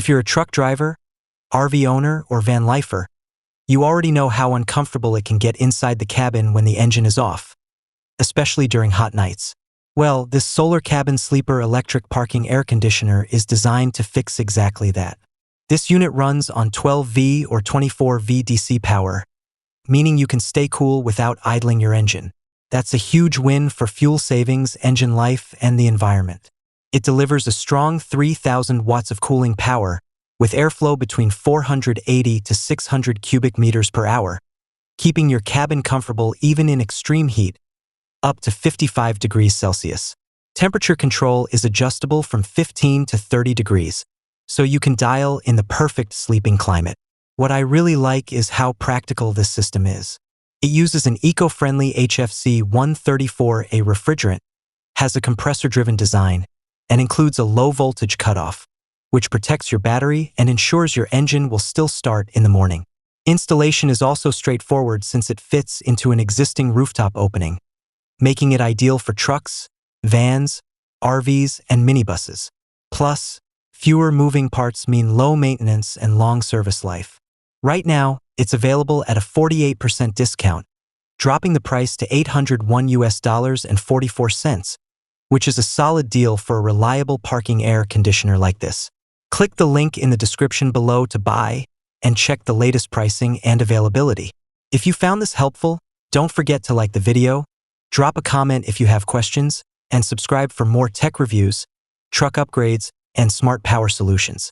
If you're a truck driver, RV owner, or van lifer, you already know how uncomfortable it can get inside the cabin when the engine is off, especially during hot nights. Well, this solar cabin sleeper electric parking air conditioner is designed to fix exactly that. This unit runs on 12V or 24V DC power, meaning you can stay cool without idling your engine. That's a huge win for fuel savings, engine life, and the environment. It delivers a strong 3,000 watts of cooling power with airflow between 480 to 600 cubic meters per hour, keeping your cabin comfortable even in extreme heat, up to 55 degrees Celsius. Temperature control is adjustable from 15 to 30 degrees, so you can dial in the perfect sleeping climate. What I really like is how practical this system is. It uses an eco-friendly HFC 134A refrigerant, has a compressor-driven design, and includes a low-voltage cutoff, which protects your battery and ensures your engine will still start in the morning. Installation is also straightforward since it fits into an existing rooftop opening, making it ideal for trucks, vans, RVs, and minibuses. Plus, fewer moving parts mean low maintenance and long service life. Right now, it's available at a 48% discount, dropping the price to $801.44, which is a solid deal for a reliable parking air conditioner like this. Click the link in the description below to buy and check the latest pricing and availability. If you found this helpful, don't forget to like the video, drop a comment if you have questions, and subscribe for more tech reviews, truck upgrades, and smart power solutions.